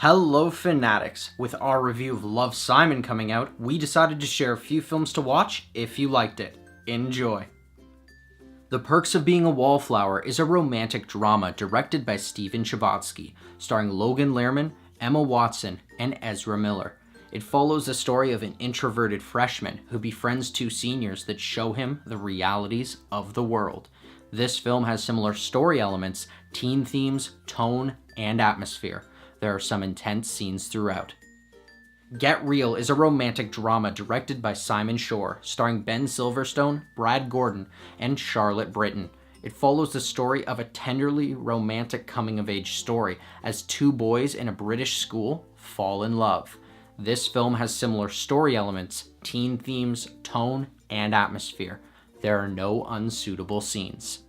Hello Fanatics! With our review of Love, Simon coming out, we decided to share a few films to watch if you liked it. Enjoy! The Perks of Being a Wallflower is a romantic drama directed by Steven Chbosky, starring Logan Lerman, Emma Watson, and Ezra Miller. It follows the story of an introverted freshman who befriends two seniors that show him the realities of the world. This film has similar story elements, teen themes, tone, and atmosphere. There are some intense scenes throughout. Get Real is a romantic drama directed by Simon Shore, starring Ben Silverstone, Brad Gordon, and Charlotte Britton. It follows the story of a tenderly romantic coming-of-age story as two boys in a British school fall in love. This film has similar story elements, teen themes, tone, and atmosphere. There are no unsuitable scenes.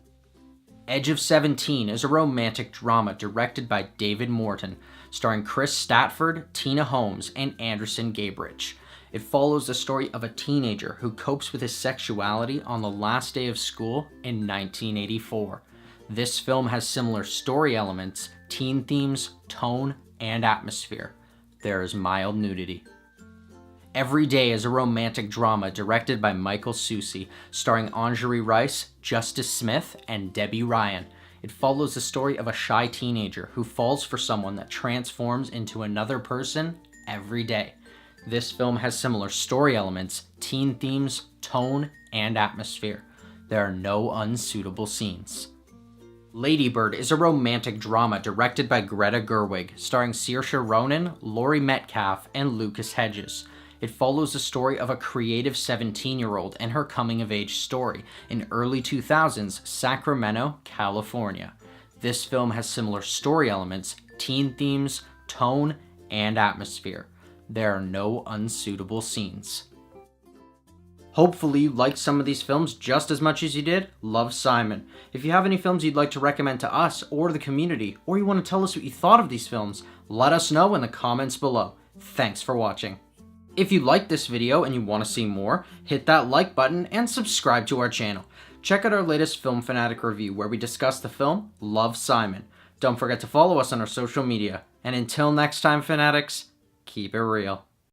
Edge of 17 is a romantic drama directed by David Morton, starring Chris Statford, Tina Holmes, and Anderson Gabrich. It follows the story of a teenager who copes with his sexuality on the last day of school in 1984. This film has similar story elements, teen themes, tone, and atmosphere. There is mild nudity. Every Day is a romantic drama directed by Michael Susi, starring Anjali Rice, Justice Smith, and Debbie Ryan. It follows the story of a shy teenager who falls for someone that transforms into another person every day. This film has similar story elements, teen themes, tone, and atmosphere. There are no unsuitable scenes. Lady Bird is a romantic drama directed by Greta Gerwig, starring Saoirse Ronan, Laurie Metcalf, and Lucas Hedges. It follows the story of a creative 17-year-old and her coming-of-age story in early 2000s Sacramento, California. This film has similar story elements, teen themes, tone, and atmosphere. There are no unsuitable scenes. Hopefully you liked some of these films just as much as you did Love, Simon. If you have any films you'd like to recommend to us or the community, or you want to tell us what you thought of these films, let us know in the comments below. Thanks for watching. If you liked this video and you want to see more, hit that like button and subscribe to our channel. Check out our latest Film Fanatic review where we discuss the film Love, Simon. Don't forget to follow us on our social media. And until next time, Fanatics, keep it real.